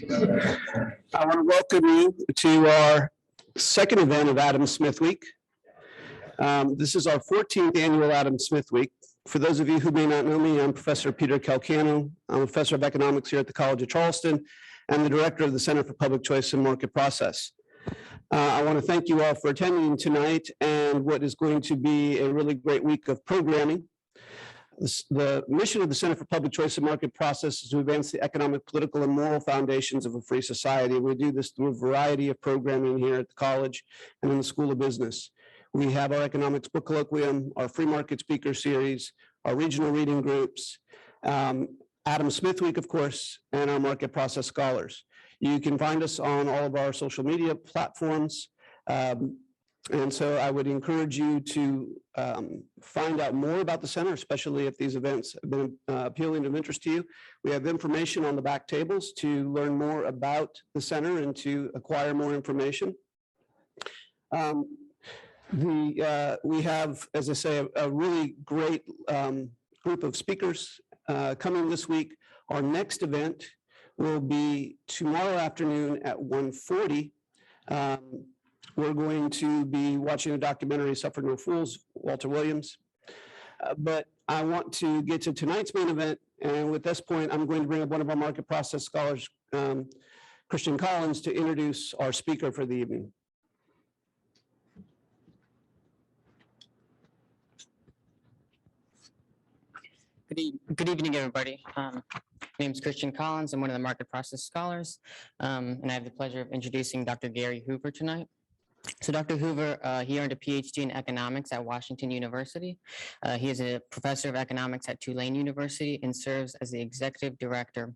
I want to welcome you to our second event of Adam Smith Week. This is our 14th annual Adam Smith Week. For those of you who may not know me, I'm Professor Peter Calcano. I'm a professor of economics here at the College of Charleston and the director of the Center for Public Choice and Market Process. I want to thank you all for attending tonight and what is going to be a really great week of programming. The mission of the Center for Public Choice and Market Process is to advance the economic, political, and moral foundations of a free society. We do this through a variety of programming here at the college and in the School of Business. We have our economics book colloquium, our free market speaker series, our regional reading groups, Adam Smith Week, of course, and our market process scholars. You can find us on all of our social media platforms. And so I would encourage you to find out more about the center, especially if these events have been appealing and of interest to you. We have information on the back tables to learn more about the center and to acquire more information. We have, as I say, a really great group of speakers coming this week. Our next event will be tomorrow afternoon at 1:40. We're going to be watching a documentary, Suffer No Fools, Walter Williams. But I want to get to tonight's main event. And with this point, I'm going to bring up one of our market process scholars, Christian Collins, to introduce our speaker for the evening. Good evening, everybody. My name is Christian Collins. I'm one of the market process scholars, and I have the pleasure of introducing Dr. Gary Hoover tonight. So Dr. Hoover, he earned a PhD in economics at Washington University. He is a professor of economics at Tulane University and serves as the executive director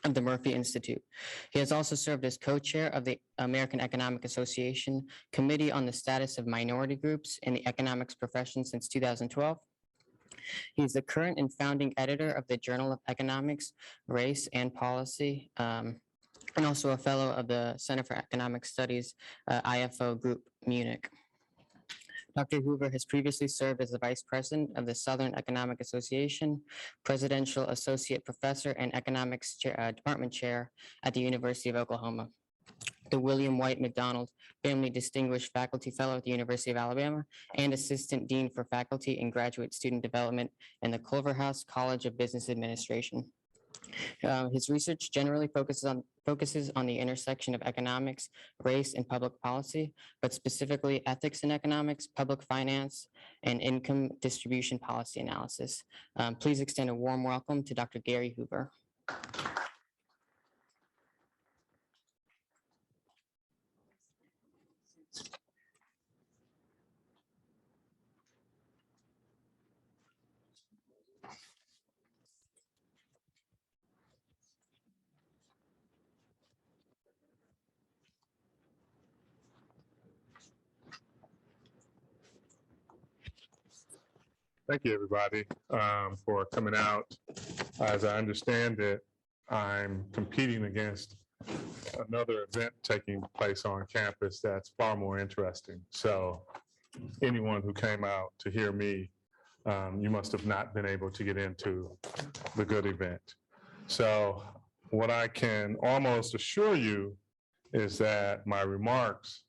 of the Murphy Institute. He has also served as co-chair of the American Economic Association Committee on the Status of Minority Groups in the Economics Profession since 2012. He's the current and founding editor of the Journal of Economics, Race and Policy, and also a fellow of the Center for Economic Studies, IFO Group, Munich. Dr. Hoover has previously served as the vice president of the Southern Economic Association, presidential associate professor and economics department chair at the University of Oklahoma, the William White McDonald Family Distinguished Faculty Fellow at the University of Alabama, and Assistant Dean for Faculty and Graduate Student Development in the Culverhouse College of Business Administration. His research generally focuses on the intersection of economics, race, and public policy, but specifically ethics in economics, public finance, and income distribution policy analysis. Please extend a warm welcome to Dr. Gary Hoover. Thank you, everybody, for coming out. As I understand it, I'm competing against another event taking place on campus that's far more interesting. So anyone who came out to hear me, you must have not been able to get into the good event. So what I can almost assure you is that my remarks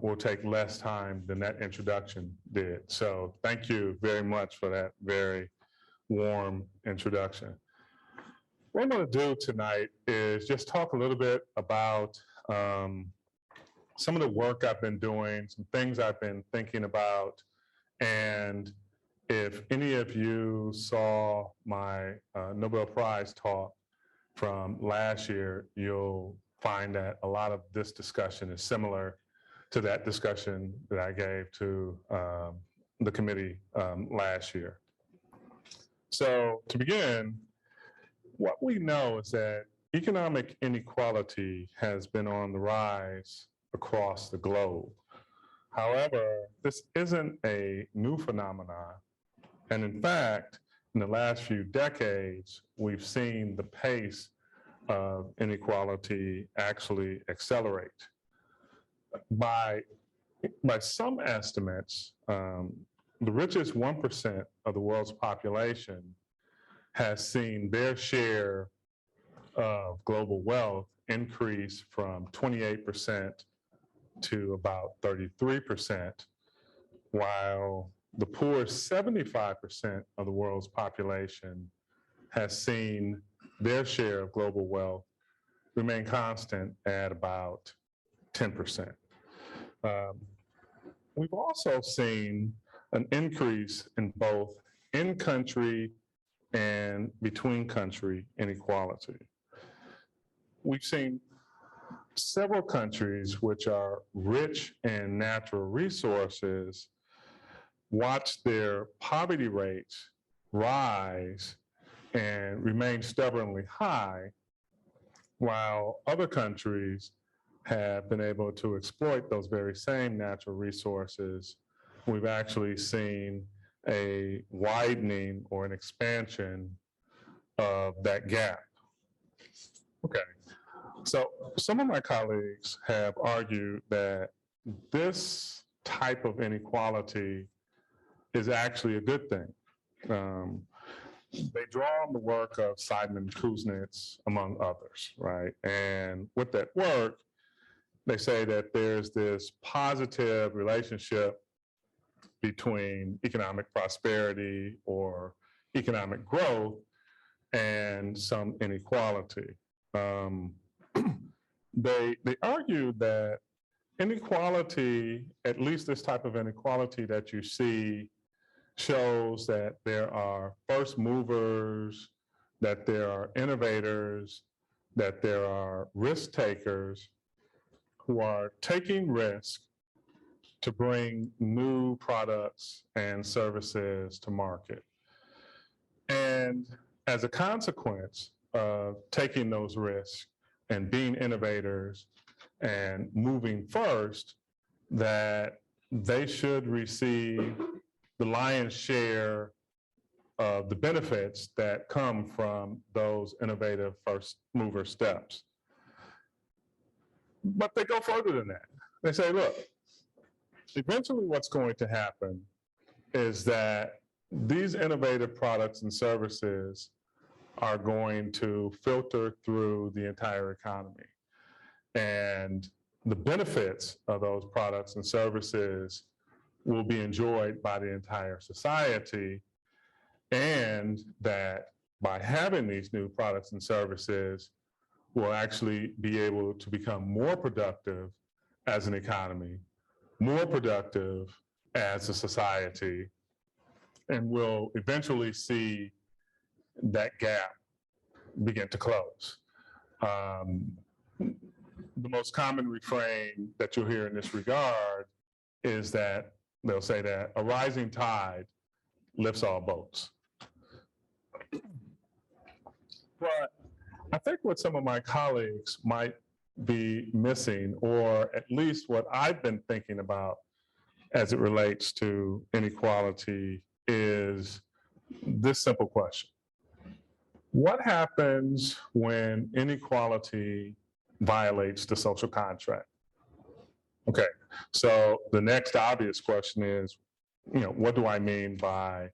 will take less time than that introduction did. So thank you very much for that very warm introduction. What I'm going to do tonight is just talk a little bit about some of the work I've been doing, some things I've been thinking about, and if any of you saw my Nobel Prize talk from last year, you'll find that a lot of this discussion is similar to that discussion that I gave to the committee last year. So to begin, what we know is that economic inequality has been on the rise across the globe. However, this isn't a new phenomenon. And in fact, in the last few decades, we've seen the pace of inequality actually accelerate. By some estimates, the richest 1% of the world's population has seen their share of global wealth increased from 28% to about 33%, while the poor 75% of the world's population has seen their share of global wealth remain constant at about 10%. We've also seen an increase in both in-country and between-country inequality. We've seen several countries which are rich in natural resources watch their poverty rates rise and remain stubbornly high, while other countries have been able to exploit those very same natural resources. We've actually seen a widening or an expansion of that gap. Okay, so some of my colleagues have argued that this type of inequality is actually a good thing. They draw on the work of Simon Kuznets, among others, right? And with that work, they say that there's this positive relationship between economic prosperity or economic growth and some inequality. They argue that inequality, at least this type of inequality that you see, shows that there are first movers, that there are innovators, that there are risk takers who are taking risk to bring new products and services to market. And as a consequence of taking those risks and being innovators and moving first, that they should receive the lion's share of the benefits that come from those innovative first mover steps. But they go further than that. They say, look, eventually what's going to happen is that these innovative products and services are going to filter through the entire economy. And the benefits of those products and services will be enjoyed by the entire society, and that by having these new products and services, we'll actually be able to become more productive as an economy, more productive as a society, and we'll eventually see that gap begin to close. The most common refrain that you'll hear in this regard is that they'll say that a rising tide lifts all boats. But I think what some of my colleagues might be missing, or at least what I've been thinking about as it relates to inequality, is this simple question. What happens when inequality violates the social contract? Okay, so the next obvious question is, what do I mean by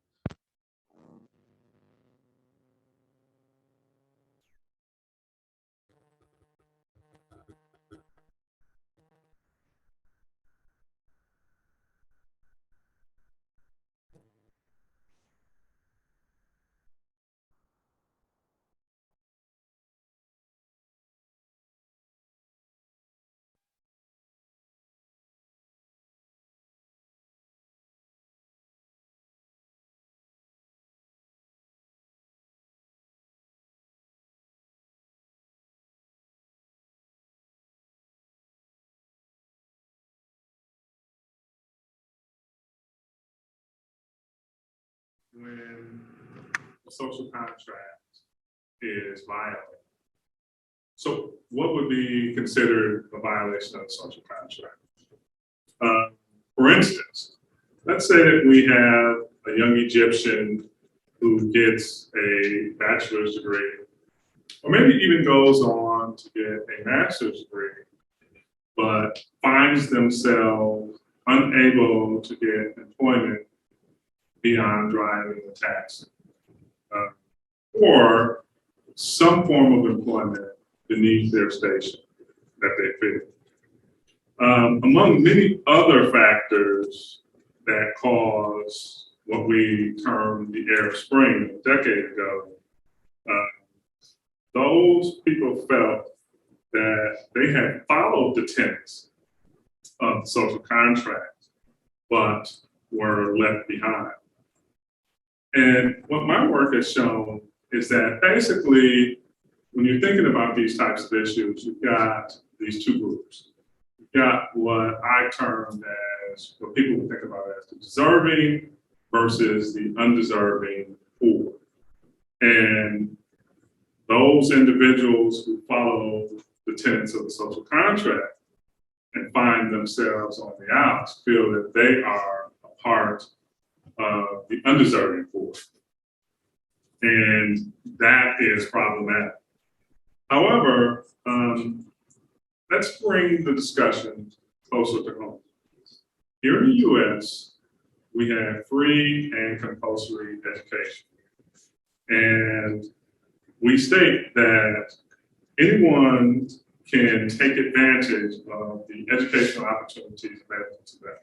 when a social contract is violated? So what would be considered a violation of the social contract? For instance, let's say that we have a young Egyptian who gets a bachelor's degree, or maybe even goes on to get a master's degree, but finds themselves unable to get employment beyond driving and taxing, or some form of employment beneath their station that they fill. Among many other factors that cause what we termed the Arab Spring a decade ago, those people felt that they had followed the tenets of the social contract, but were left behind. And what my work has shown is that basically, when you're thinking about these types of issues, you've got these two groups. You've got what I termed as, what people would think about as the deserving versus the undeserving poor. And those individuals who follow the tenets of the social contract and find themselves on the outs feel that they are a part of the undeserving poor. And that is problematic. However, let's bring the discussion closer to home. Here in the US, we have free and compulsory education. And we state that anyone can take advantage of the educational opportunities available to them.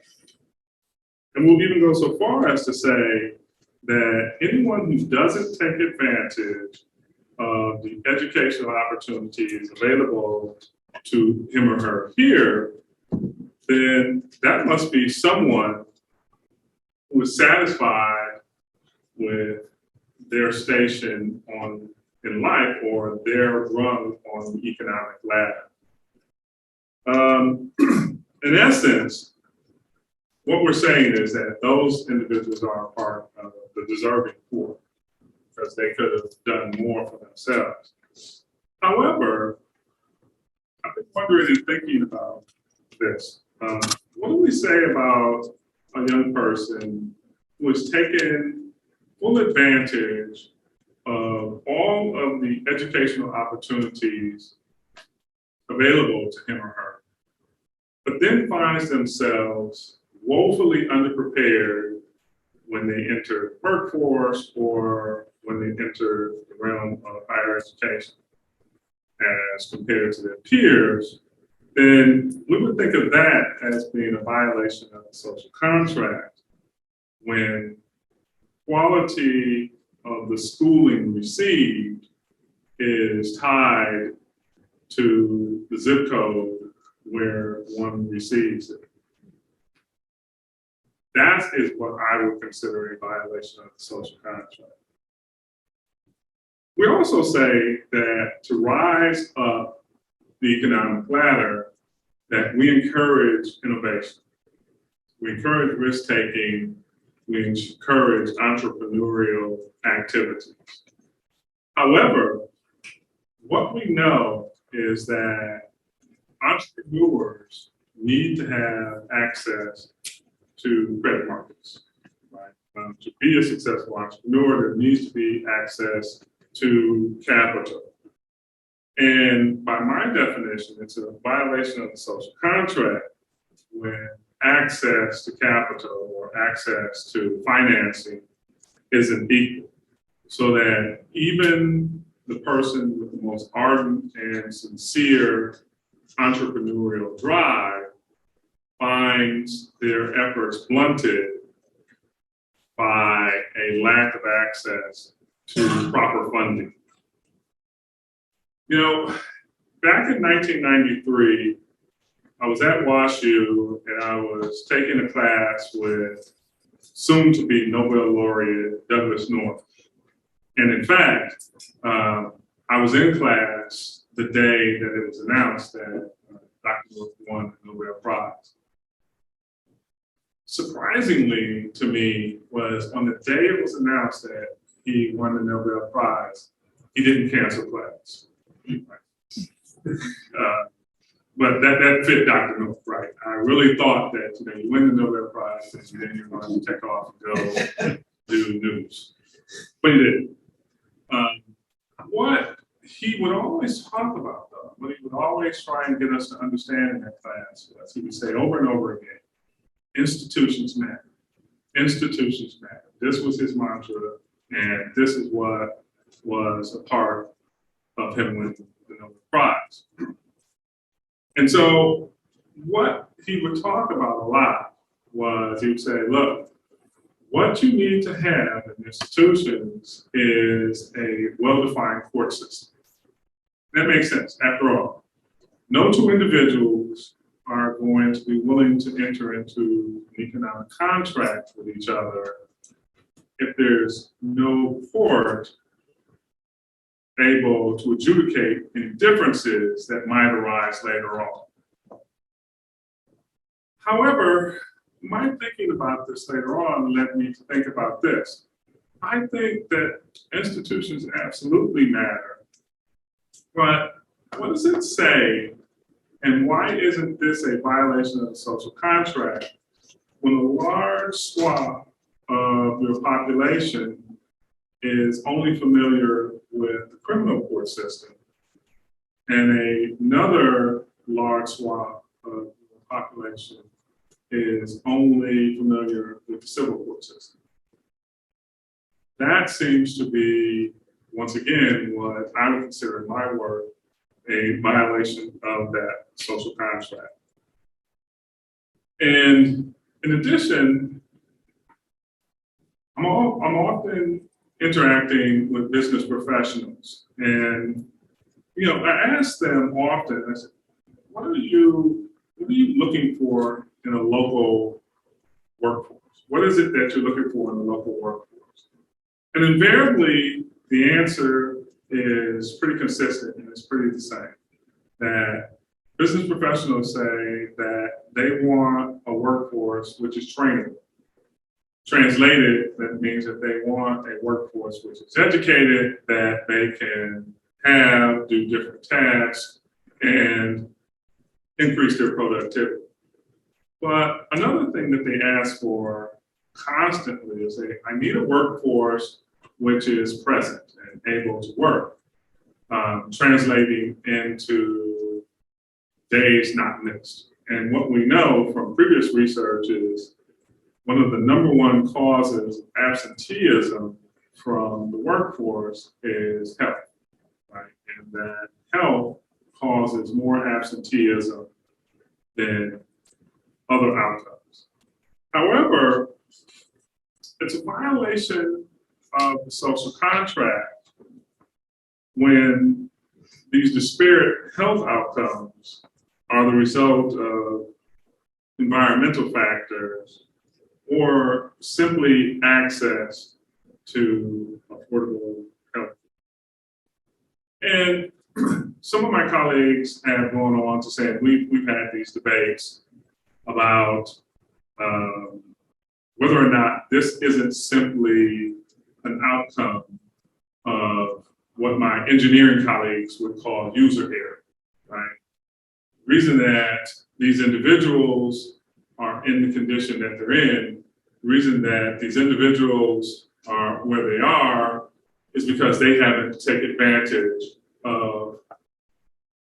And we'll even go so far as to say that anyone who doesn't take advantage of the educational opportunities available to him or her here, then that must be someone who is satisfied with their station in life or their rung on the economic ladder. In essence, what we're saying is that those individuals are a part of the deserving poor because they could have done more for themselves. However, I've been wondering and thinking about this. What do we say about a young person who has taken full advantage of all of the educational opportunities available to him or her, but then finds themselves woefully underprepared when they enter the workforce or when they enter the realm of higher education as compared to their peers, then we would think of that as being a violation of the social contract when quality of the schooling received is tied to the zip code where one receives it. That is what I would consider a violation of the social contract. We also say that to rise up the economic ladder, that we encourage innovation. We encourage risk-taking. We encourage entrepreneurial activities. However, what we know is that entrepreneurs need to have access to credit markets. Right? To be a successful entrepreneur, there needs to be access to capital. And by my definition, it's a violation of the social contract when access to capital or access to financing isn't equal. So that even the person with the most ardent and sincere entrepreneurial drive finds their efforts blunted by a lack of access to proper funding. You know, back in 1993, I was at WashU and I was taking a class with soon to be Nobel laureate Douglas North. And in fact, I was in class the day that it was announced that Dr. North won the Nobel Prize. Surprisingly to me was on the day it was announced that he won the Nobel Prize, he didn't cancel class. But that fit Dr. North, right? I really thought that you win the Nobel Prize and then you're going to take off and go do news. But he didn't. What he would always talk about, though, what he would always try and get us to understand in that class was he would say over and over again, institutions matter. Institutions matter. This was his mantra, and this is what was a part of him winning the Nobel Prize. And so what he would talk about a lot was he would say, look, what you need to have in institutions is a well-defined court system. That makes sense. After all, no two individuals are going to be willing to enter into an economic contract with each other if there's no court able to adjudicate any differences that might arise later on. However, my thinking about this later on led me to think about this. I think that institutions absolutely matter, but what does it say, and why isn't this a violation of the social contract when a large swath of your population is only familiar with the criminal court system, and another large swath of the population is only familiar with the civil court system? That seems to be, once again, what I would consider in my work a violation of that social contract. And in addition, I'm often interacting with business professionals, and I ask them often, I said, what are you looking for in a local workforce? What is it that you're looking for in a local workforce? And invariably, the answer is pretty consistent and it's pretty the same. That business professionals say that they want a workforce which is trainable. Translated, that means that they want a workforce which is educated, that they can do different tasks, and increase their productivity. But another thing that they ask for constantly is I need a workforce which is present and able to work, translating into days not missed. And what we know from previous research is one of the #1 causes of absenteeism from the workforce is health, right? And that health causes more absenteeism than other outcomes. However, it's a violation of the social contract when these disparate health outcomes are the result of environmental factors or simply access to affordable health. And some of my colleagues have gone on to say, we've had these debates about whether or not this isn't simply an outcome of what my engineering colleagues would call user error, right? The reason that these individuals are in the condition that they're in, the reason that these individuals are where they are is because they haven't taken advantage of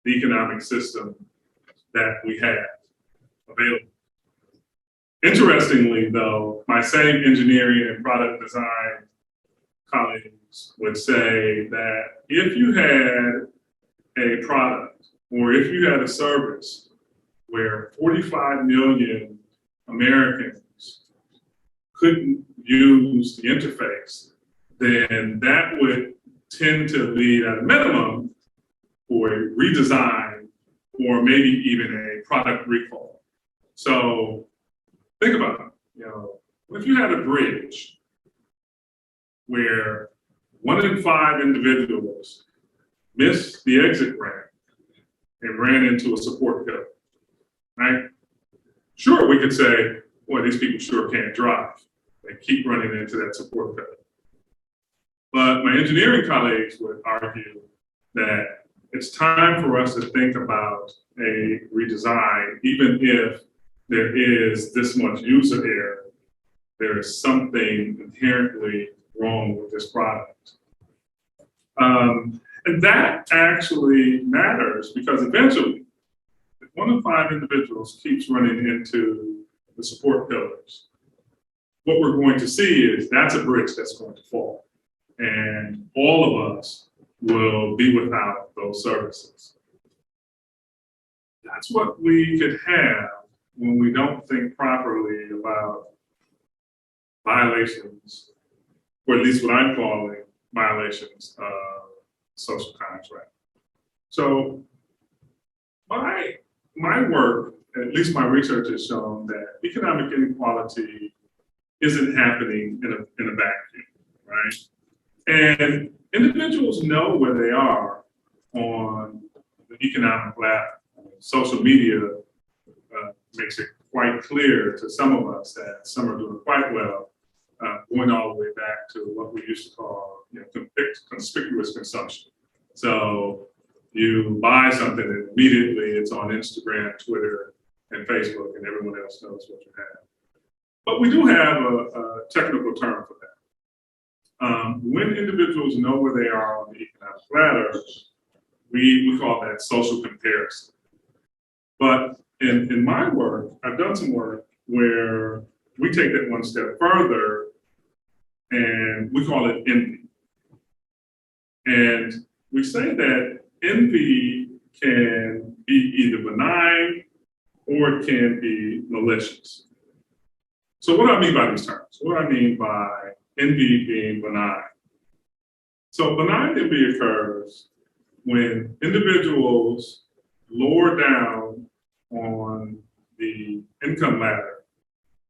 the economic system that we have available. Interestingly, though, my same engineering and product design colleagues would say that if you had a product or if you had a service where 45 million Americans couldn't use the interface, then that would tend to lead at a minimum for a redesign or maybe even a product recall. So think about it, if you had a bridge where 1 in 5 individuals missed the exit ramp and ran into a support pillar, right? Sure, we could say, boy, these people sure can't drive. They keep running into that support pillar. But my engineering colleagues would argue that it's time for us to think about a redesign, even if there is this much user error, there is something inherently wrong with this product. And that actually matters because eventually, if 1 in 5 individuals keeps running into the support pillars, what we're going to see is that's a bridge that's going to fall. And all of us will be without those services. That's what we could have when we don't think properly about violations, or at least what I'm calling violations of social contract. So my work, at least my research has shown that economic inequality isn't happening in a vacuum, right? And individuals know where they are on the economic ladder. Social media makes it quite clear to some of us that some are doing quite well, going all the way back to what we used to call, conspicuous consumption. So you buy something and immediately it's on Instagram, Twitter, and Facebook, and everyone else knows what you have. But we do have a technical term for that. When individuals know where they are on the economic ladder, we call that social comparison. But in my work, I've done some work where we take that one step further and we call it envy. And we say that envy can be either benign or it can be malicious. So what do I mean by these terms? What do I mean by envy being benign? So benign envy occurs when individuals lower down on the income ladder,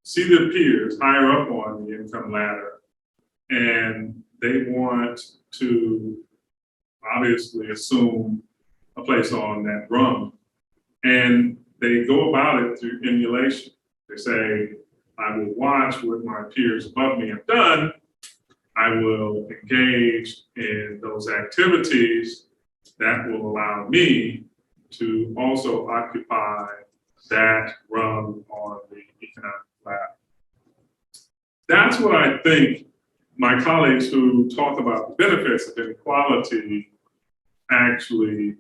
see their peers higher up on the income ladder, and they want to obviously assume a place on that rung. And they go about it through emulation. They say, I will watch what my peers above me have done. I will engage in those activities that will allow me to also occupy that rung on the economic ladder. That's what I think my colleagues who talk about the benefits of inequality actually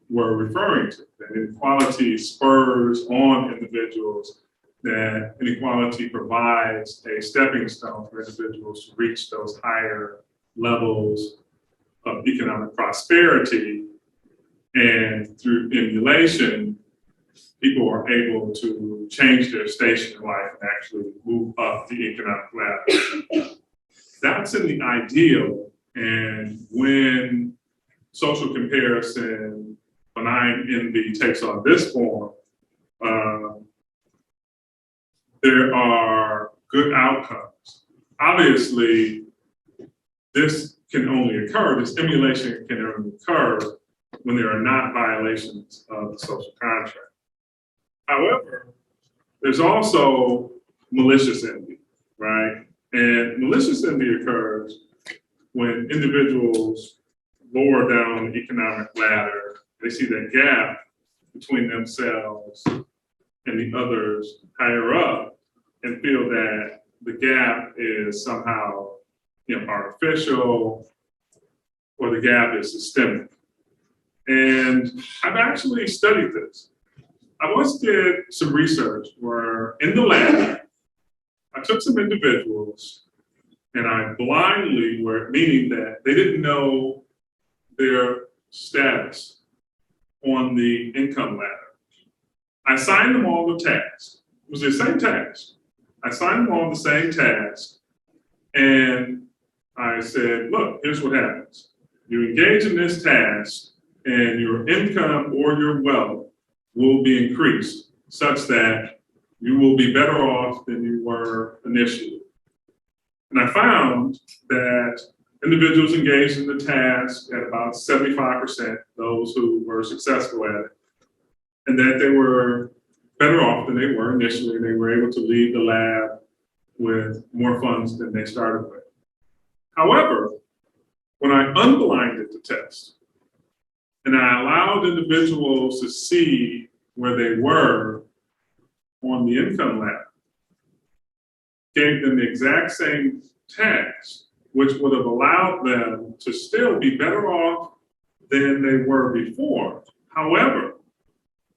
were referring to. That inequality spurs on individuals, that inequality provides a stepping stone for individuals to reach those higher levels of economic prosperity. And through emulation, people are able to change their station in life and actually move up the economic ladder. That's in the ideal. And when social comparison, benign envy takes on this form, there are good outcomes. Obviously, this can only occur, this emulation can only occur when there are not violations of the social contract. However, there's also malicious envy, right? And malicious envy occurs when individuals lower down the economic ladder, they see that gap between themselves and the others higher up and feel that the gap is somehow artificial or the gap is systemic. And I've actually studied this. I once did some research where in the lab, I took some individuals and I blindly meaning that they didn't know their status on the income ladder. I assigned them all the tasks. It was the same task. I assigned them all the same task. And I said, look, here's what happens. You engage in this task and your income or your wealth will be increased such that you will be better off than you were initially. And I found that individuals engaged in the task at about 75%, those who were successful at it, and that they were better off than they were initially. They were able to leave the lab with more funds than they started with. However, when I unblinded the test and I allowed individuals to see where they were on the income ladder, gave them the exact same task, which would have allowed them to still be better off than they were before. However,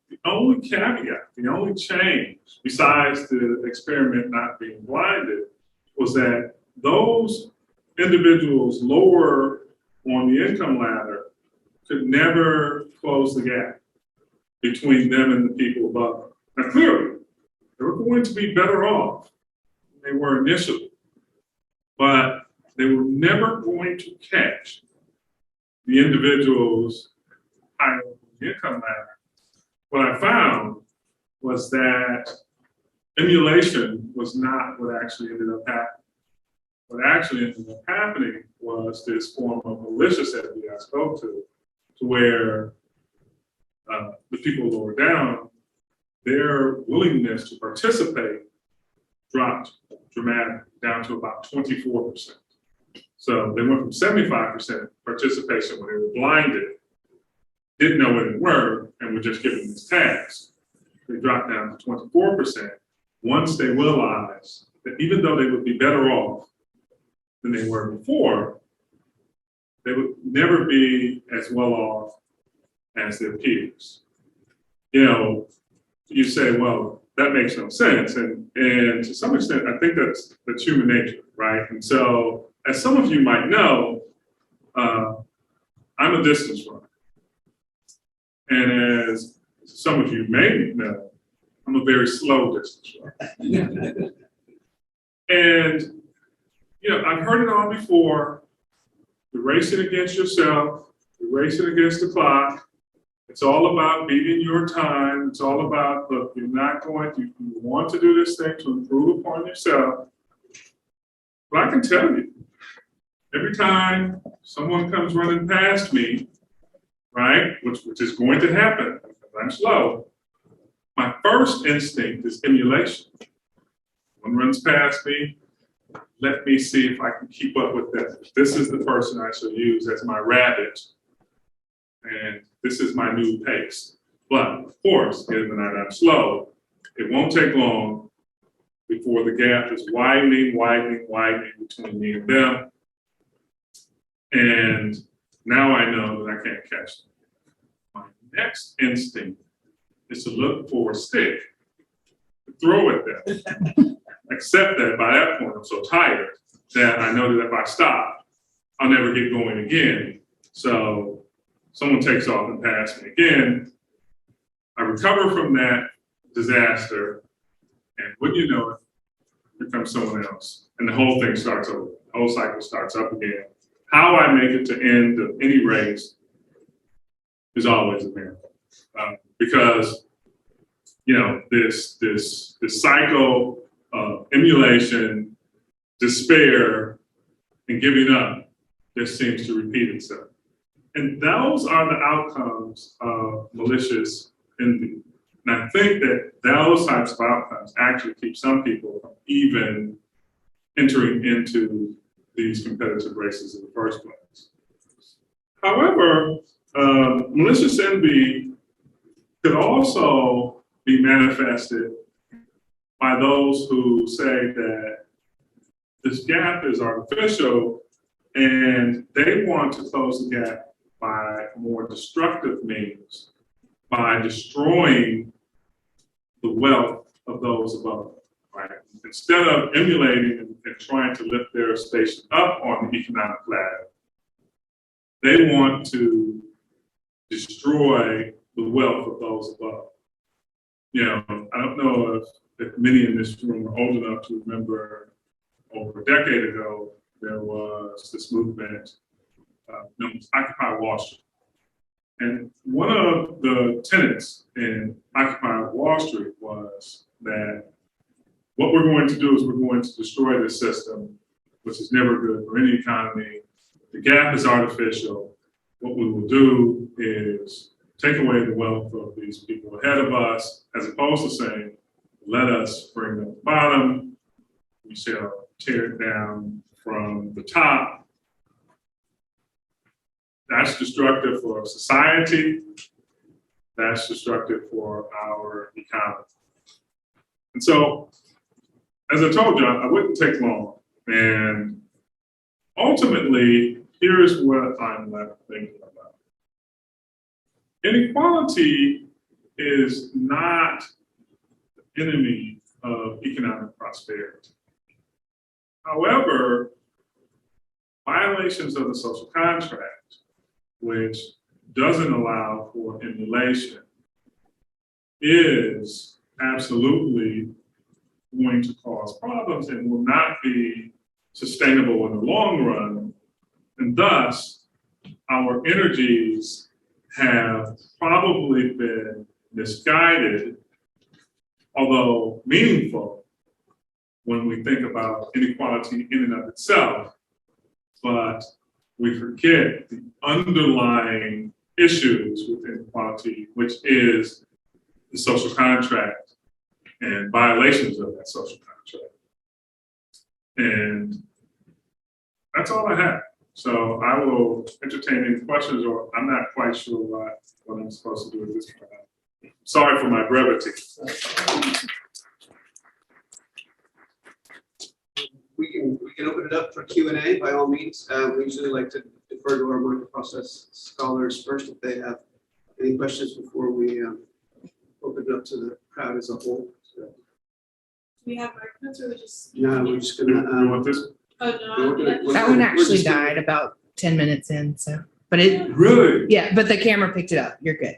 the only caveat, the only change, besides the experiment not being blinded, was that those individuals lower on the income ladder could never close the gap between them and the people above them. Now, clearly, they were going to be better off than they were initially, but they were never going to catch the individuals higher on the income ladder. What I found was that emulation was not what actually ended up happening. What actually ended up happening was this form of malicious envy I spoke to where the people lower down, their willingness to participate dropped dramatically down to about 24%. So they went from 75% participation when they were blinded, didn't know what it were, and were just given these tags. They dropped down to 24% once they realized that even though they would be better off than they were before, they would never be as well off as their peers. You know, you say, well, that makes no sense. And to some extent, I think that's human nature, right? And so, as some of you might know, I'm a distance runner. And as some of you may know, I'm a very slow distance runner. And, you know, I've heard it all before. You're racing against yourself. You're racing against the clock. It's all about beating your time. It's all about, look, you're not going to, you want to do this thing to improve upon yourself. But I can tell you, every time someone comes running past me, right, which is going to happen because I'm slow, my first instinct is emulation. One runs past me, let me see if I can keep up with this. This is the person I shall use as my rabbit, and this is my new pace. But of course, given that I'm slow, it won't take long before the gap is widening between me and them. And now I know that I can't catch them. My next instinct is to look for a stick to throw at them. Except that by that point, I'm so tired that I know that if I stop, I'll never get going again. So someone takes off and passes me again. I recover from that disaster, and wouldn't you know it, here comes someone else. And the whole thing starts over. The whole cycle starts up again. How I make it to end of any race is always a miracle. Because, you know, this cycle of emulation, despair, and giving up just seems to repeat itself. And those are the outcomes of malicious envy. And I think that those types of outcomes actually keep some people from even entering into these competitive races in the first place. However, malicious envy could also be manifested by those who say that this gap is artificial and they want to close the gap by more destructive means, by destroying the wealth of those above them, right? Instead of emulating and trying to lift their station up on the economic ladder, they want to destroy the wealth of those above. You know, I don't know if many in this room are old enough to remember over a decade ago, there was this movement known as Occupy Wall Street. And one of the tenets in Occupy Wall Street was that what we're going to do is we're going to destroy this system, which is never good for any economy. The gap is artificial. What we will do is take away the wealth of these people ahead of us, as opposed to saying, let us bring them to the bottom. We shall tear it down from the top. That's destructive for society. That's destructive for our economy. And so, as I told you, I wouldn't take long. And ultimately, here's what I'm left thinking about. Inequality is not the enemy of economic prosperity. However, violations of the social contract, which doesn't allow for emulation, is absolutely going to cause problems and will not be sustainable in the long run. And thus, our energies have probably been misguided, although meaningful, when we think about inequality in and of itself, but we forget the underlying issues with inequality, which is the social contract and violations of that social contract. And that's all I have. So I will entertain any questions, or I'm not quite sure what I'm supposed to do at this point. Sorry for my brevity. We can open it up for Q&A by all means. We usually like to defer to our market process scholars first if they have any questions before we open it up to the crowd as a whole. So, Do we have microphones or we just? no, we're just You gonna. want this? Oh, no. That one actually just gonna- died about 10 minutes in, so, but it, Really? yeah, but the camera picked it up. You're good.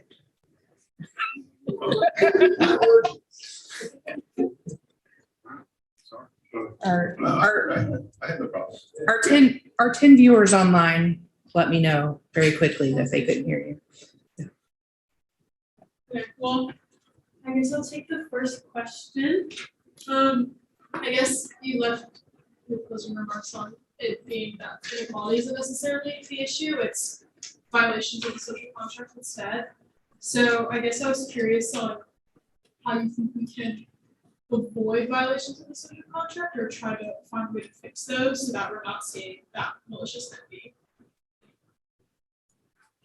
Sorry. Our I have no problem. our 10 viewers online let me know very quickly that they couldn't hear you. Okay, well, I guess I'll take the first question. I guess you left your closing remarks on it being that inequality isn't necessarily the issue, it's violations of the social contract instead. So I guess I was curious on how you think we can avoid violations of the social contract or try to find a way to fix those so that we're not seeing that malicious activity.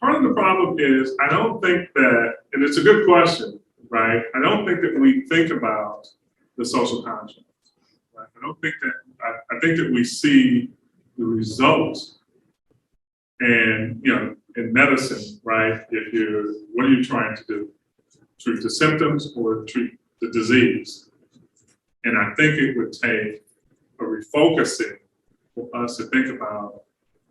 Part of the problem is, I don't think that, and it's a good question, right? I don't think that we think about the social contract. Right? I don't think that, I think that we see the results. And, you know, in medicine, right, what are you trying to do? Treat the symptoms or treat the disease? And I think it would take a refocusing for us to think about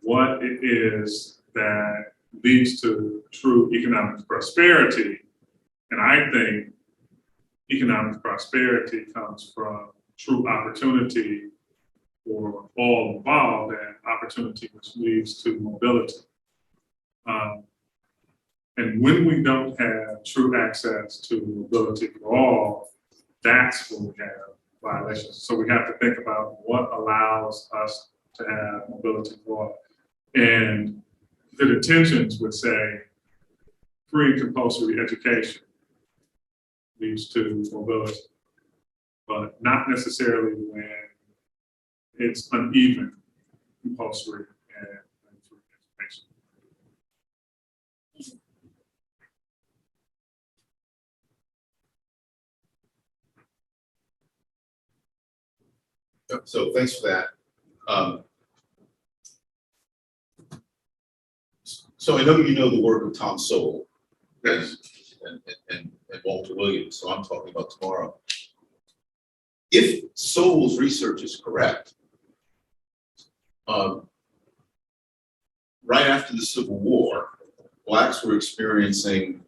what it is that leads to true economic prosperity. And I think economic prosperity comes from true opportunity for all involved and opportunity which leads to mobility. And when we don't have true access to mobility for all, that's when we have violations. So we have to think about what allows us to have mobility for all. And good intentions would say free and compulsory education leads to mobility, but not necessarily when it's uneven, compulsory, and free education. So thanks for that. So I know you know the work of Tom Sowell Yes. and Walter Williams, so I'm talking about tomorrow. If Sowell's research is correct, right after the Civil War, blacks were experiencing,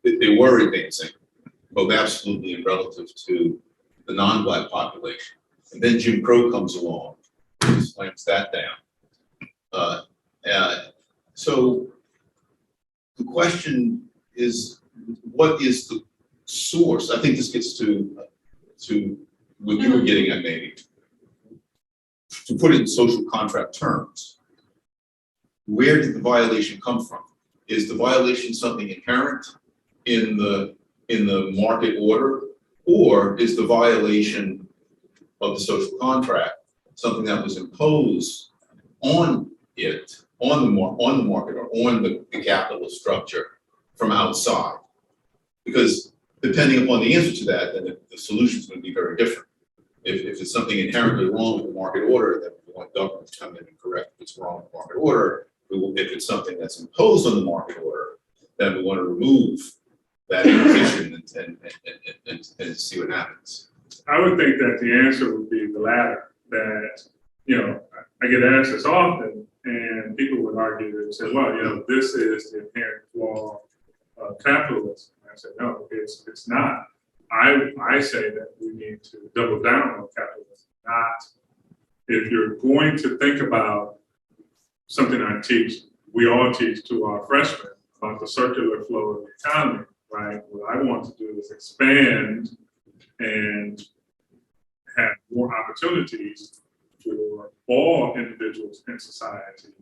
they were advancing, both absolutely and relative to the non-black population. And then Jim Crow comes along and slams that down. So the question is, what is the source? I think this gets to what you were getting at, maybe. To put it in social contract terms, where did the violation come from? Is the violation something inherent in the market order, or is the violation of the social contract something that was imposed on it, on the market, or on the capitalist structure from outside? Because depending upon the answer to that, then the solution is going to be very different. If it's something inherently wrong with the market order, then we want government to come in and correct what's wrong with the market order. If it's something that's imposed on the market order, then we want to remove that imposition and see what happens. I would think that the answer would be the latter, that, you know, I get asked this often, and people would argue and say, well, this is the inherent flaw of capitalism. I said, no, it's not. I say that we need to double down on capitalism, not if you're going to think about something I teach, we all teach to our freshmen about the circular flow of the economy, right? What I want to do is expand and have more opportunities for all individuals in society.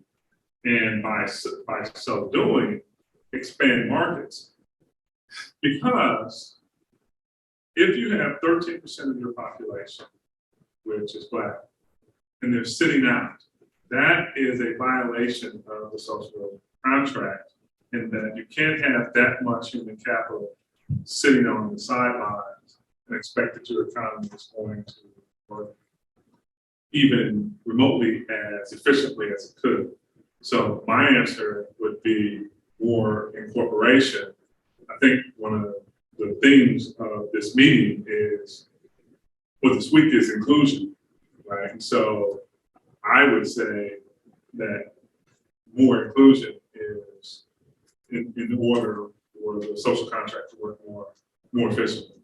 And by so doing, expand markets. Because if you have 13% of your population, which is Black, and they're sitting out, that is a violation of the social contract, in that you can't have that much human capital sitting on the sidelines and expect that your economy is going to work even remotely as efficiently as it could. So my answer would be more incorporation. I think one of the themes of this meeting is, well, this week is inclusion, right? And so I would say that more inclusion is in order for the social contract to work more efficiently.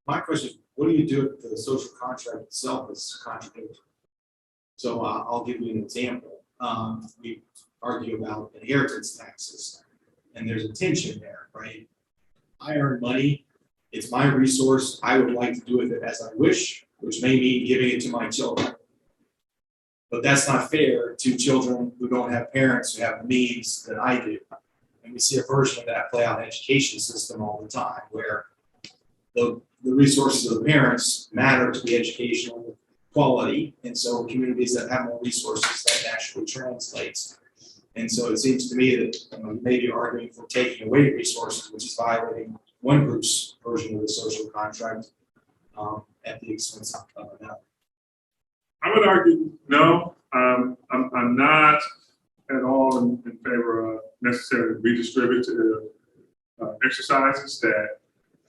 My question is, what do you do if the social contract itself is contradictory? So I'll give you an example. We argue about inheritance taxes, and there's a tension there, right? I earn money, it's my resource, I would like to do with it as I wish, which may mean giving it to my children. But that's not fair to children who don't have parents who have the means that I do. And we see a version of that play out in the education system all the time, where the resources of the parents matter to the educational quality. And so communities that have more resources, that naturally translates. And so it seems to me that maybe you're arguing for taking away resources, which is violating one group's version of the social contract at the expense of another. I would argue no. I'm not at all in favor of necessarily redistributive exercises. That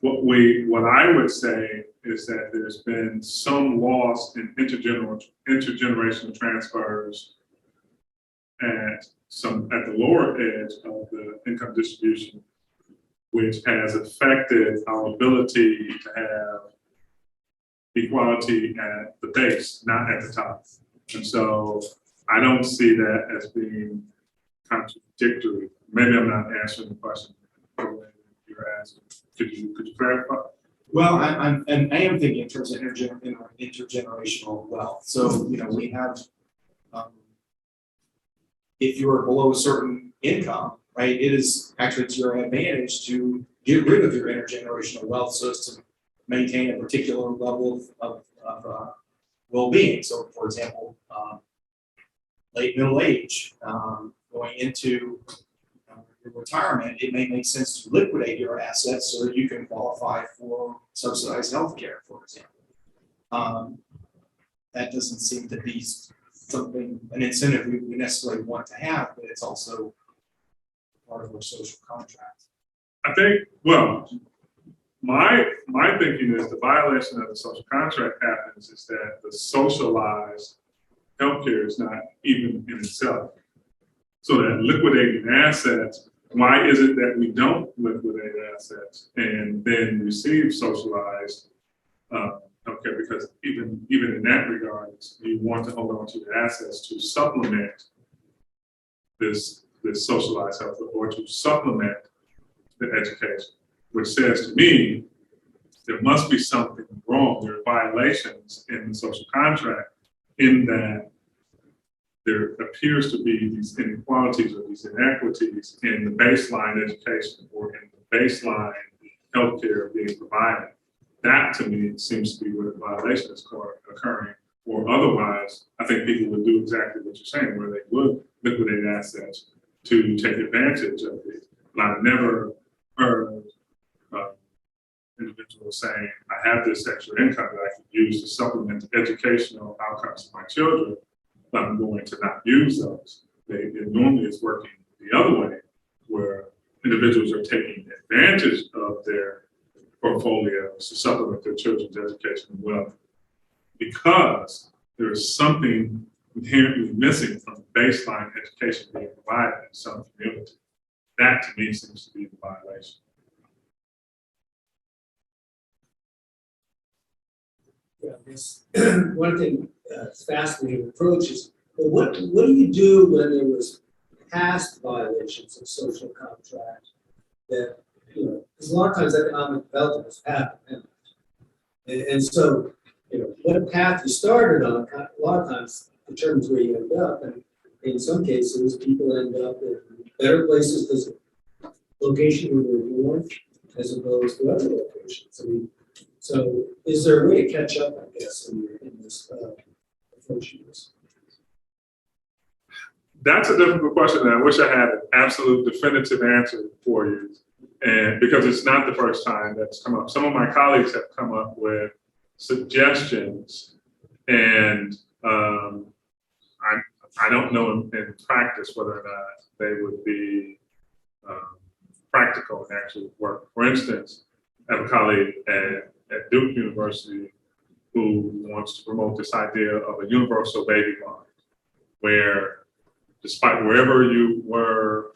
what I would say is that there's been some loss in intergenerational transfers at the lower edge of the income distribution, which has affected our ability to have equality at the base, not at the top. And so I don't see that as being contradictory. Maybe I'm not answering the question you're asking. Could you clarify? Well, I am thinking in terms of intergenerational wealth. So, we have, if you're below a certain income, right, it is actually to your advantage to get rid of your intergenerational wealth so as to maintain a particular level of well-being. So, for example, late middle age, going into your retirement, it may make sense to liquidate your assets so you can qualify for subsidized health care, for example. That doesn't seem to be an incentive we necessarily want to have, but it's also part of our social contract. I think, well, my thinking is the violation of the social contract happens is that the socialized healthcare is not even in itself. So that liquidating assets, why is it that we don't liquidate assets and then receive socialized healthcare? Because even in that regard, you want to hold on to the assets to supplement this socialized health or to supplement the education, which says to me, there must be something wrong. There are violations in the social contract in that there appears to be these inequalities or these inequities in the baseline education or in the baseline healthcare being provided. That to me seems to be where the violation is occurring. Or otherwise, I think people would do exactly what you're saying, where they would liquidate assets to take advantage of it. And I've never heard individuals saying, I have this extra income that I can use to supplement the educational outcomes of my children, but I'm going to not use those. It normally is working the other way, where individuals are taking advantage of their portfolios to supplement their children's education and wealth because there is something inherently missing from the baseline education being provided in some community. That to me seems to be the violation. Yeah, this one thing fascinating approach is, well, what do you do when there was past violations of social contract that, you know, because a lot of times economic development is happening. And so, you know, what path you started on, a lot of times determines where you end up. And in some cases, people end up in better places because of location where they're born, as opposed to other locations. I mean, so is there a way to catch up, I guess, in this approach? That's a difficult question, and I wish I had an absolute definitive answer for you. And because it's not the first time that's come up. Some of my colleagues have come up with suggestions, and I don't know in practice whether or not they would be practical and actually work. For instance, I have a colleague at Duke University who wants to promote this idea of a universal baby bond, where despite wherever you were,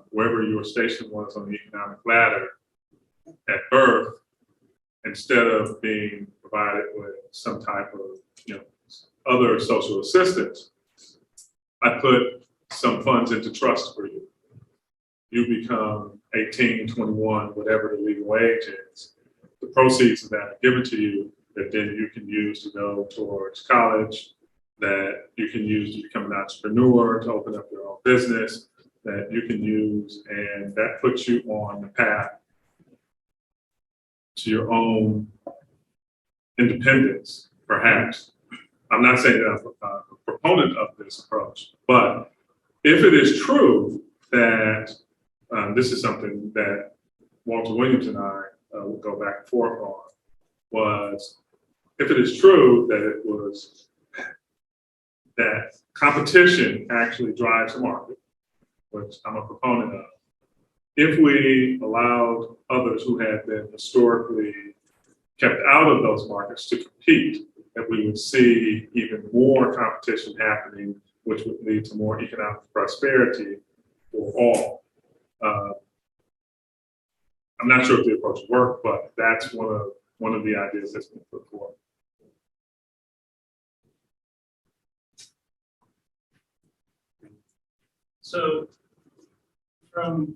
wherever your station was on the economic ladder at birth, instead of being provided with some type of, you know, other social assistance, I put some funds into trust for you. You become 18, 21, whatever the legal age is. The proceeds of that are given to you that then you can use to go towards college, that you can use to become an entrepreneur, to open up your own business, that you can use, and that puts you on the path to your own independence, perhaps. I'm not saying that I'm a proponent of this approach, but if it is true that this is something that Walter Williams and I will go back and forth on, was if it is true that it was that competition actually drives the market, which I'm a proponent of. If we allowed others who had been historically kept out of those markets to compete, that we would see even more competition happening, which would lead to more economic prosperity for all. I'm not sure if the approach worked, but that's one of the ideas that's been put forward. So from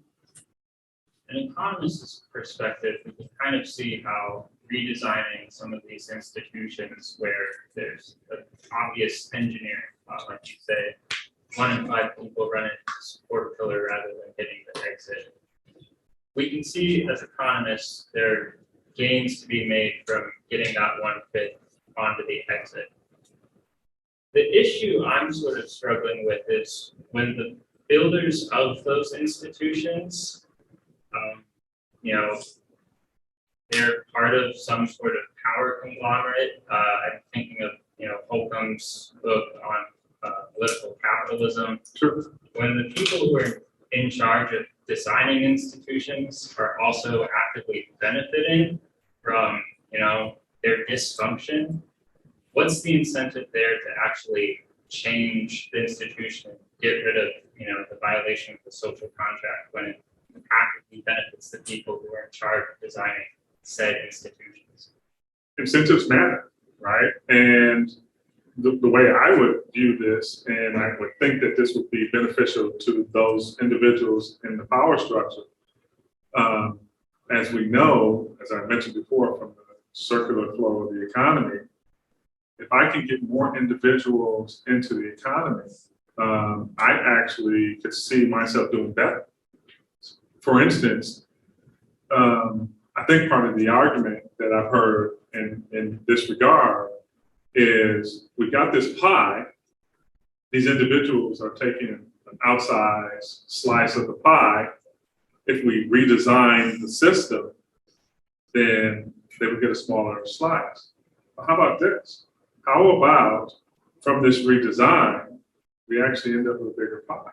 an economist's perspective, we can kind of see how redesigning some of these institutions where there's an obvious engineering, like you say, 1 in 5 people run into the support pillar rather than hitting the exit. We can see as economists there are gains to be made from getting that 1/5 onto the exit. The issue I'm sort of struggling with is when the builders of those institutions, you know, they're part of some sort of power conglomerate. I'm thinking of, you know, Holcomb's book on political capitalism. Sure. When the people who are in charge of designing institutions are also actively benefiting from, you know, their dysfunction, what's the incentive there to actually change the institution, get rid of, you know, the violation of the social contract when it actively benefits the people who are in charge of designing said institutions? Incentives matter, right? And the way I would view this, and I would think that this would be beneficial to those individuals in the power structure, as we know, as I mentioned before, from the circular flow of the economy, if I can get more individuals into the economy, I actually could see myself doing better. For instance, I think part of the argument that I've heard in this regard is we got this pie, these individuals are taking an outsized slice of the pie. If we redesign the system, then they would get a smaller slice. But how about this? How about from this redesign, we actually end up with a bigger pie?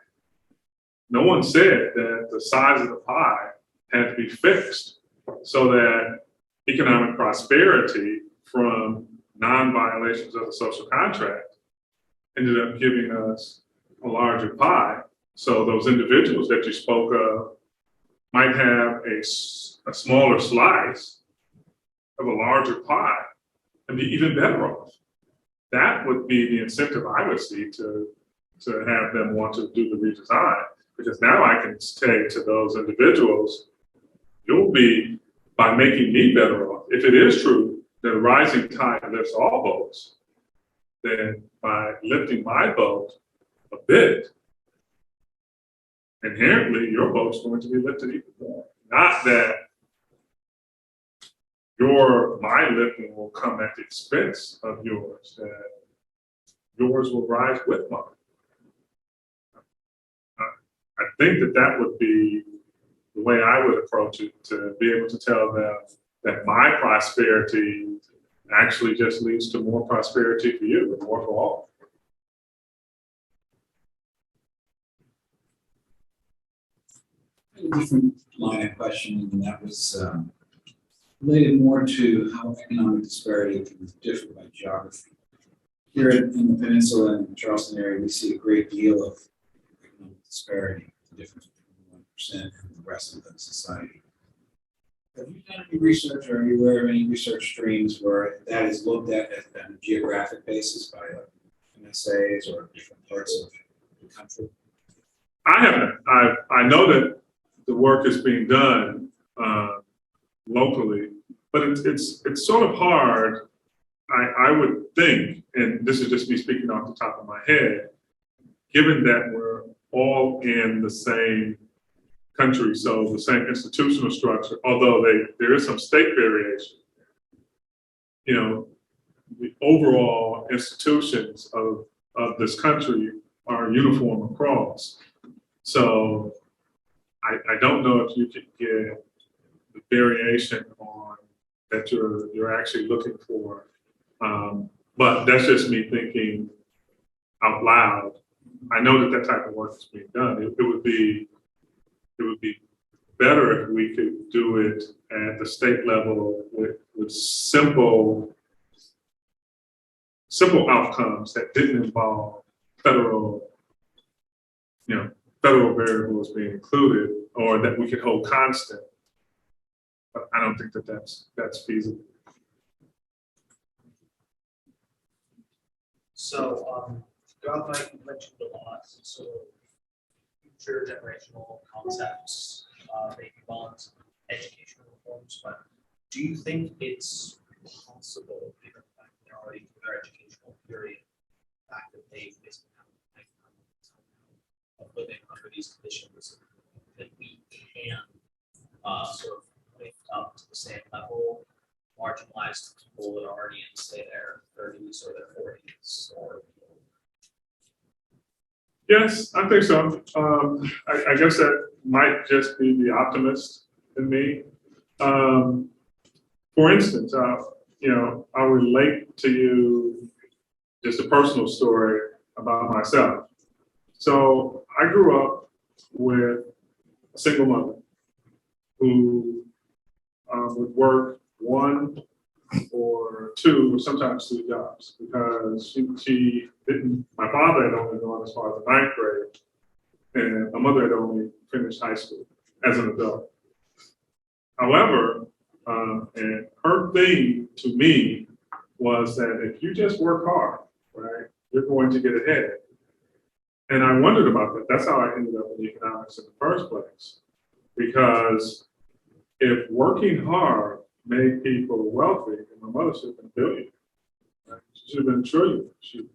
no one said that the size of the pie had to be fixed so that economic prosperity from non-violations of the social contract ended up giving us a larger pie. So those individuals that you spoke of might have a smaller slice of a larger pie and be even better off. That would be the incentive I would see to have them want to do the redesign, because now I can say to those individuals, you'll be, by making me better off, if it is true that a rising tide lifts all boats, then by lifting my boat a bit, inherently your boat's going to be lifted even more. Not that my lifting will come at the expense of yours, that yours will rise with mine. I think that would be the way I would approach it, to be able to tell them that my prosperity actually just leads to more prosperity for you and more for all. A different line of questioning, and that was related more to how economic disparity can differ by geography. Here in the peninsula and Charleston area, we see a great deal of economic disparity, the difference between 1% and the rest of the society. Have you done any research, or are you aware of any research streams where that is looked at on a geographic basis by MSAs or different parts of the country? I haven't. I know that the work is being done locally, but it's sort of hard. I would think, and this is just me speaking off the top of my head, given that we're all in the same country, so the same institutional structure, although there is some state variation, you know, the overall institutions of this country are uniform across. So I don't know if you could get the variation on that you're actually looking for. But that's just me thinking out loud. I know that type of work is being done. It would be better if we could do it at the state level with simple outcomes that didn't involve federal variables being included, or that we could hold constant. But I don't think that's feasible. So, throughout the night, you mentioned a lot, so future generational concepts, baby bonds, educational reforms, but do you think it's possible, given the fact that they're already through their educational period, the fact that they basically have a lifetime of living under these conditions, that we can sort of lift up to the same level marginalized people that are already in, say, their 30s or their 40s, or Yes, I think so. I guess that might just be the optimist in me. For instance, I'll relate to you just a personal story about myself. So I grew up with a single mother who would work one or two, or sometimes three jobs, because she didn't. My father had only gone as far as the 9th grade, and my mother had only finished high school as an adult. However, and her thing to me was that if you just work hard, right, you're going to get ahead. And I wondered about that. That's how I ended up in economics in the first place, because if working hard made people wealthy, and my mother should have been a billionaire, right? She should have been a trillionaire. She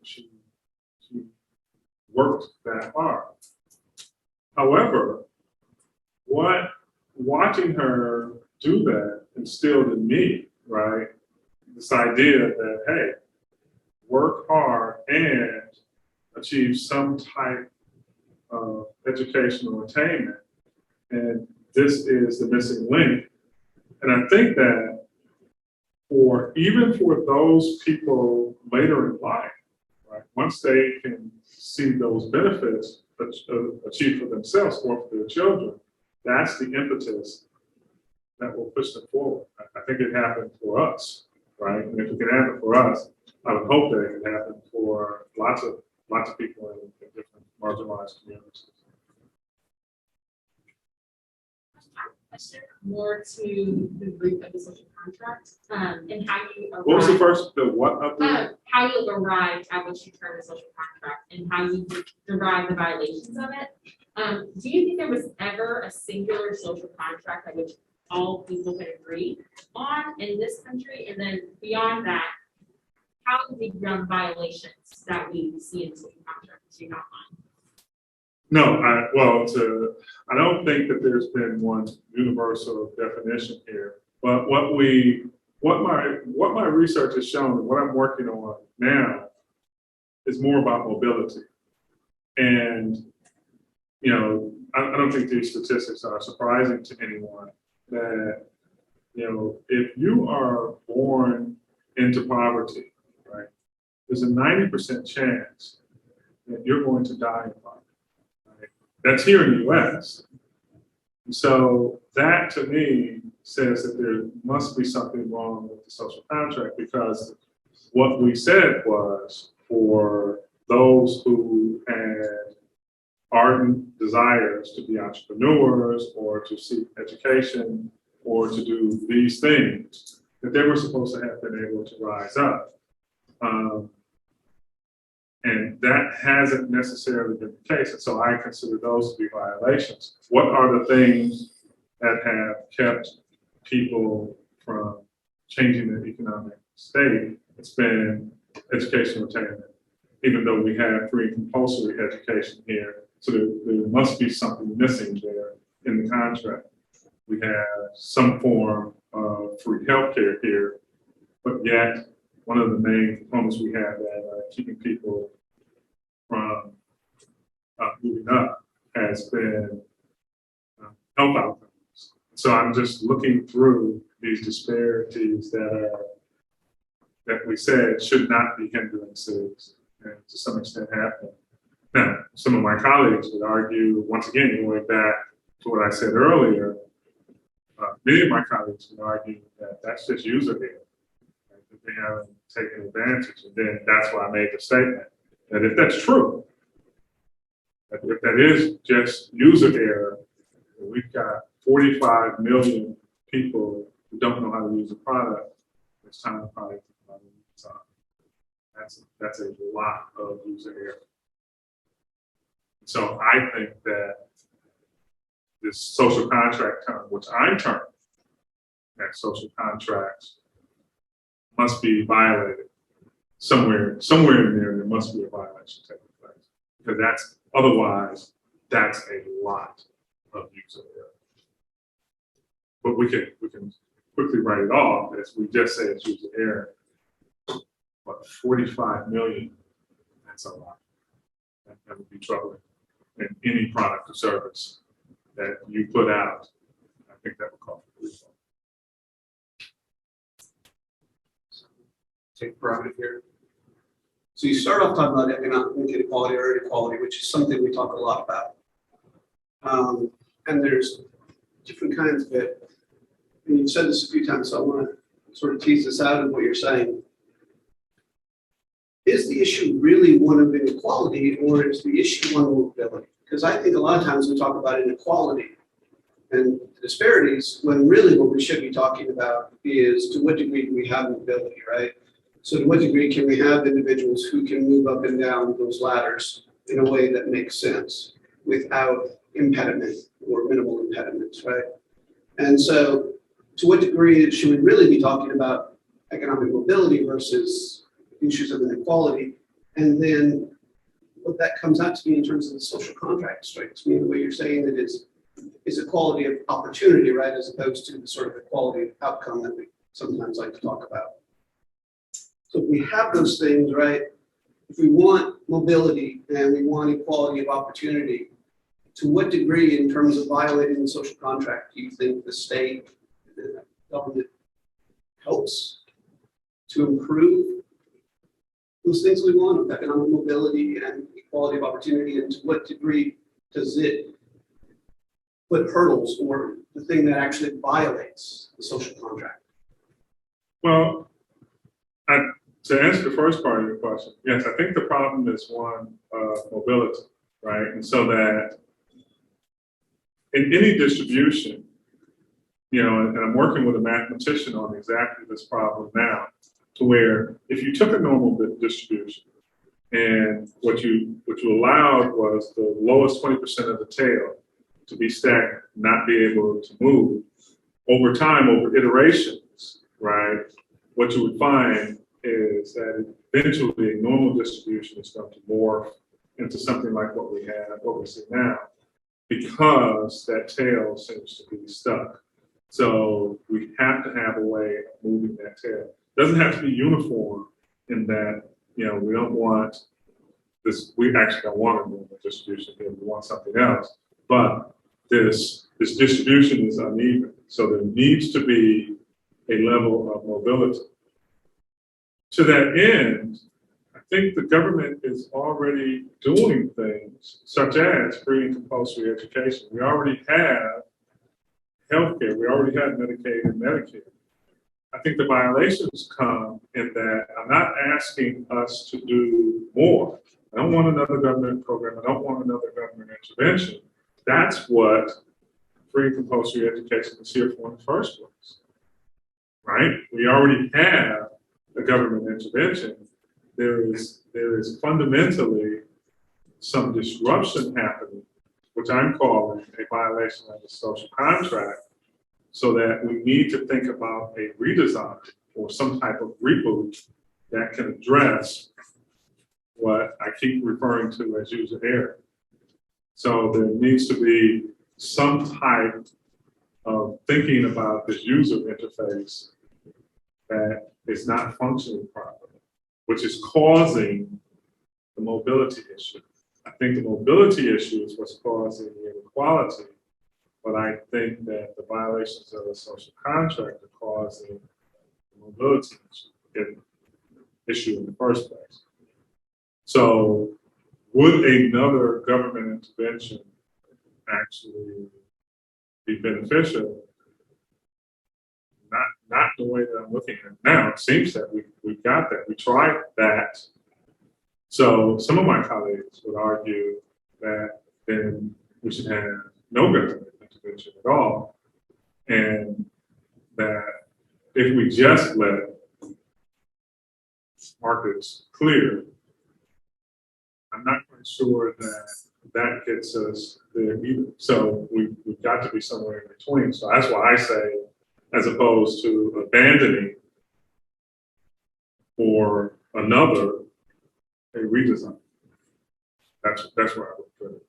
worked that hard. However, what watching her do that instilled in me, right, this idea that, hey, work hard and achieve some type of educational attainment, and this is the missing link. And I think that even for those people later in life, right, once they can see those benefits, achieve for themselves or for their children, that's the impetus that will push them forward. I think it happened for us, right? And if it can happen for us, I would hope that it can happen for lots of people in different marginalized communities. More to the root of the social contract, and how you arrive. What was the first, the what of the? How you arrived at what you term a social contract and how you derive the violations of it. Do you think there was ever a singular social contract at which all people could agree on in this country? And then beyond that, how do we run violations that we see in social contracts? Do you not mind? No, I don't think that there's been one universal definition here. But what my research has shown and what I'm working on now is more about mobility. And I don't think these statistics are surprising to anyone that if you are born into poverty, right, there's a 90% chance that you're going to die in poverty. That's here in the US. And so that to me says that there must be something wrong with the social contract, because what we said was for those who had ardent desires to be entrepreneurs or to seek education or to do these things, that they were supposed to have been able to rise up. And that hasn't necessarily been the case. And so I consider those to be violations. What are the things that have kept people from changing their economic state? It's been educational attainment, even though we have free and compulsory education here. So there must be something missing there in the contract. We have some form of free healthcare here, but yet one of the main components we have that are keeping people from moving up has been health outcomes. So I'm just looking through these disparities that we said should not be hindrances, and to some extent happen. Now, some of my colleagues would argue, once again, going back to what I said earlier, many of my colleagues would argue that that's just user error, right? That they haven't taken advantage. And then that's why I made the statement that if that's true, that if that is just user error, we've got 45 million people who don't know how to use a product. It's time to probably think about it. That's a lot of user error. So I think that this social contract term, which I'm terming that social contracts, must be violated. Somewhere in there must be a violation taking place. Because otherwise, that's a lot of user error. But we can quickly write it off as we just say it's user error. But 45 million, that's a lot. That would be troubling. And any product or service that you put out, I think that would call for recall. Take prerogative here. So you start off talking about economic inequality or inequality, which is something we talk a lot about. And there's different kinds of it. And you've said this a few times, so I want to sort of tease this out of what you're saying. Is the issue really one of inequality, or is the issue one of mobility? Because I think a lot of times we talk about inequality and disparities, when really what we should be talking about is to what degree do we have mobility, right? So to what degree can we have individuals who can move up and down those ladders in a way that makes sense without impediment or minimal impediments, right? And so to what degree should we really be talking about economic mobility versus issues of inequality? And then what that comes out to be in terms of the social contract strikes me, the way you're saying it is equality of opportunity, right? As opposed to the sort of equality of outcome that we sometimes like to talk about. So if we have those things, right, if we want mobility and we want equality of opportunity, to what degree in terms of violating the social contract do you think the state, the government helps to improve those things we want of economic mobility and equality of opportunity, and to what degree does it put hurdles or the thing that actually violates the social contract? Well, to answer the first part of your question, yes, I think the problem is one of mobility, right? And so that in any distribution, you know, and I'm working with a mathematician on exactly this problem now, to where if you took a normal distribution and what you allowed was the lowest 20% of the tail to be stagnant, not be able to move, over time, over iterations, right, what you would find is that eventually a normal distribution is going to morph into something like what we see now, because that tail seems to be stuck. So we have to have a way of moving that tail. It doesn't have to be uniform in that, you know, we don't want this, we actually don't want a normal distribution here, we want something else. But this distribution is uneven. So there needs to be a level of mobility. To that end, I think the government is already doing things such as free and compulsory education. We already have healthcare, we already have Medicaid and Medicare. I think the violations come in that I'm not asking us to do more. I don't want another government program. I don't want another government intervention. That's what free and compulsory education is here for in the first place, right? We already have a government intervention. There is fundamentally some disruption happening, which I'm calling a violation of the social contract, so that we need to think about a redesign or some type of reboot that can address what I keep referring to as user error. So there needs to be some type of thinking about this user interface that is not functioning properly, which is causing the mobility issue. I think the mobility issue is what's causing the inequality, but I think that the violations of the social contract are causing the mobility issue in the first place. So would another government intervention actually be beneficial? Not the way that I'm looking at it now. It seems that we've got that. We tried that. So some of my colleagues would argue that then we should have no government intervention at all, and that if we just let markets clear, I'm not quite sure that that gets us there either. So we've got to be somewhere in between. So that's why I say, as opposed to abandoning or another, a redesign. That's where I would put it.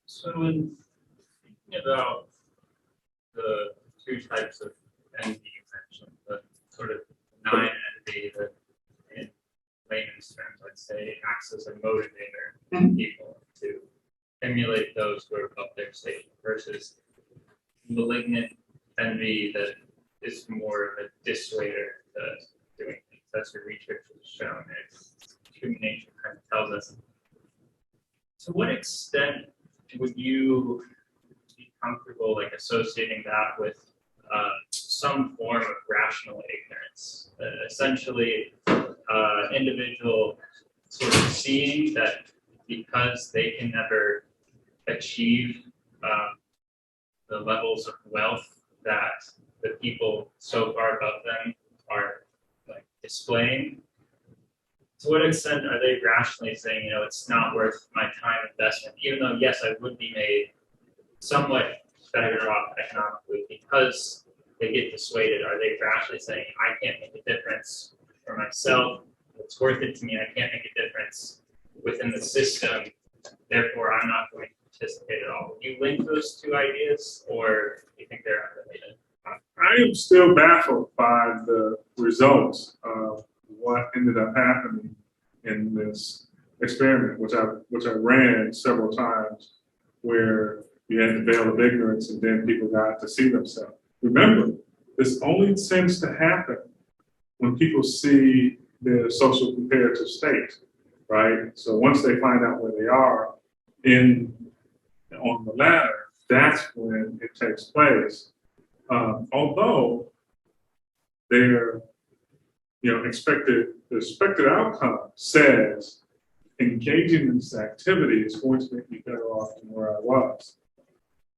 So in thinking about the two types of envy you mentioned, the sort of benign envy that in layman's terms, I'd say acts as a motivator for people to emulate those who are above their station, versus malignant envy that is more of a dissuader to doing things. That's what research has shown. Human nature kind of tells us. To what extent would you be comfortable like associating that with some form of rational ignorance? Essentially, individual sort of seeing that because they can never achieve the levels of wealth that the people so far above them are like displaying, to what extent are they rationally saying, you know, it's not worth my time investment, even though, yes, I would be made somewhat better off economically because they get dissuaded? Are they rationally saying, I can't make a difference for myself, it's worth it to me, I can't make a difference within the system, therefore I'm not going to participate at all? Do you link those two ideas, or do you think they're unrelated? I am still baffled by the results of what ended up happening in this experiment, which I ran several times where you had the veil of ignorance and then people got to see themselves. Remember, this only tends to happen when people see their social comparative state, right? So once they find out where they are on the ladder, that's when it takes place. Although their the expected outcome says engaging in this activity is going to make me better off than where I was.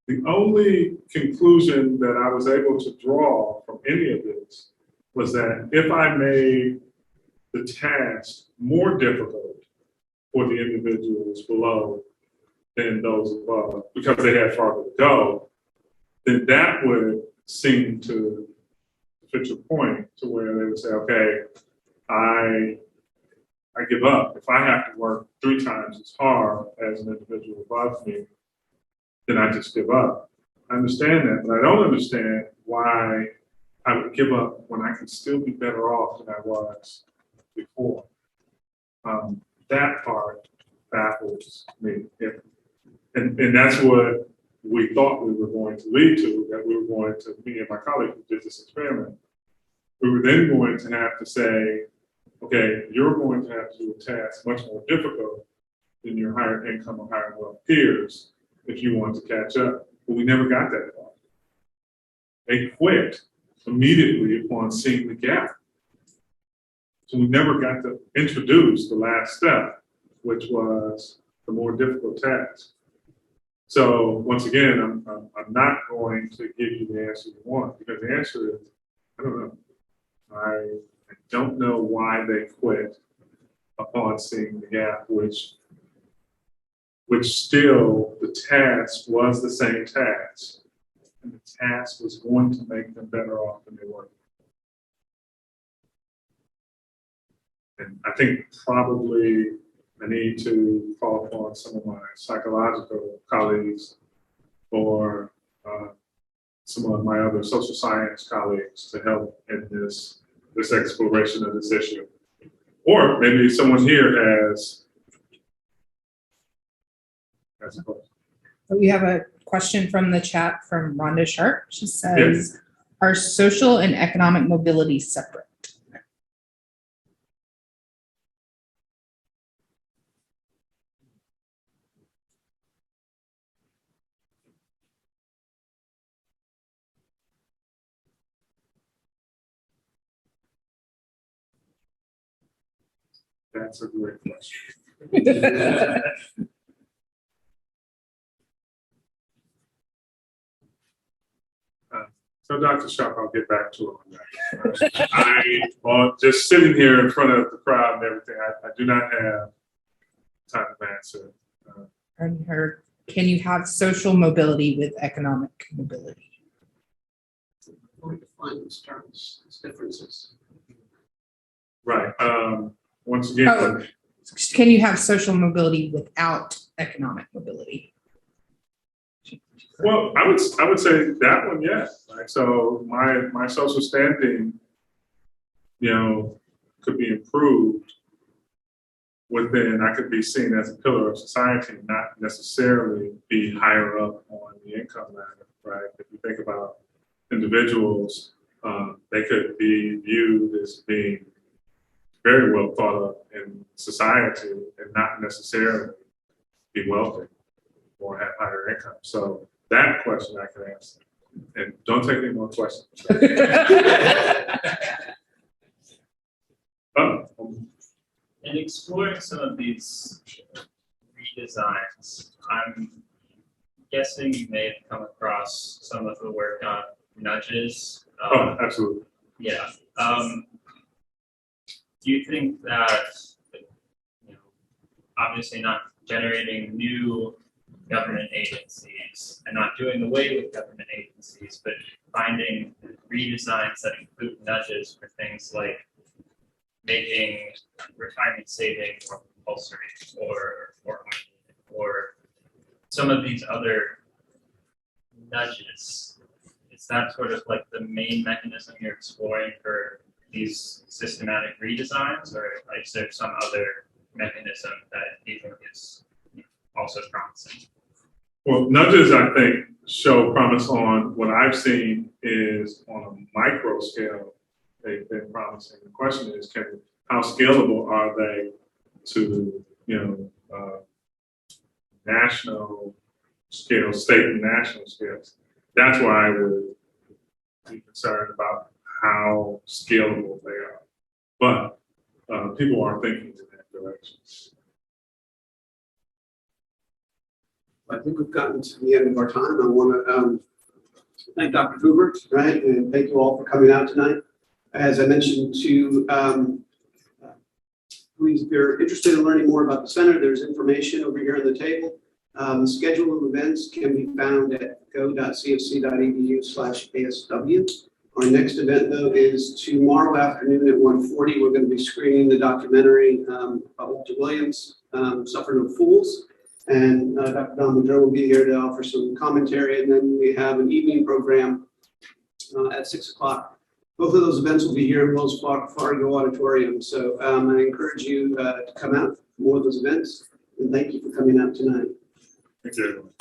The only conclusion that I was able to draw from any of this was that if I made the task more difficult for the individuals below than those above, because they had farther to go, then that would seem to fit your point to where they would say, okay, I give up. If I have to work 3 times as hard as an individual above me, then I just give up. I understand that, but I don't understand why I would give up when I can still be better off than I was before. That part baffles me. And that's what we thought we were going to lead to, that we were going to, me and my colleague who did this experiment, we were then going to have to say, okay, you're going to have to do a task much more difficult than your higher income or higher wealth peers if you want to catch up. But we never got that far. They quit immediately upon seeing the gap. So we never got to introduce the last step, which was the more difficult task. So once again, I'm not going to give you the answer you want, because the answer is, I don't know. I don't know why they quit upon seeing the gap, which still the task was the same task. And the task was going to make them better off than they were. And I think probably I need to call upon some of my psychological colleagues or some of my other social science colleagues to help in this exploration of this issue. Or maybe someone here has a question. We have a question from the chat from Rhonda Sharp. She says, are social and economic mobility separate? That's a great question. So Dr. Sharp, I'll get back to it on that. Just sitting here in front of the crowd and everything, I do not have time to answer. Can you have social mobility with economic mobility? We define these terms, these differences. Right. Once again, can you have social mobility without economic mobility? Well, I would say that one, yes. Right? So my social standing, could be improved within. I could be seen as a pillar of society, not necessarily be higher up on the income ladder. Right? If you think about individuals, they could be viewed as being very well thought of in society and not necessarily be wealthy or have higher income. So that question I can answer. And don't take any more questions. In exploring some of these redesigns, I'm guessing you may have come across some of the work on nudges. Absolutely. Yeah. Do you think that, obviously not generating new government agencies and not doing away with government agencies, but finding redesigns that include nudges for things like making retirement saving more compulsory or some of these other nudges? Is that sort of like the main mechanism you're exploring for these systematic redesigns, or is there some other mechanism that you think is also promising? Well, nudges, I think, show promise on what I've seen is on a micro scale, they've been promising. The question is, how scalable are they to, national scale, state and national scales? That's why I would be concerned about how scalable they are. But people are thinking in that direction. I think we've gotten to the end of our time. I want to thank Dr. Hoover, right, and thank you all for coming out tonight. As I mentioned to, please, if you're interested in learning more about the center, there's information over here on the table. The schedule of events can be found at go.cfc.edu/ASW. Our next event, though, is tomorrow afternoon at 1:40. We're going to be screening the documentary about Walter Williams, Suffer No Fools. And Dr. Don Madro will be here to offer some commentary. And then we have an evening program at 6 o'clock. Both of those events will be here in Wells Fargo Auditorium. So I encourage you to come out for more of those events. And thank you for coming out tonight. Thank you.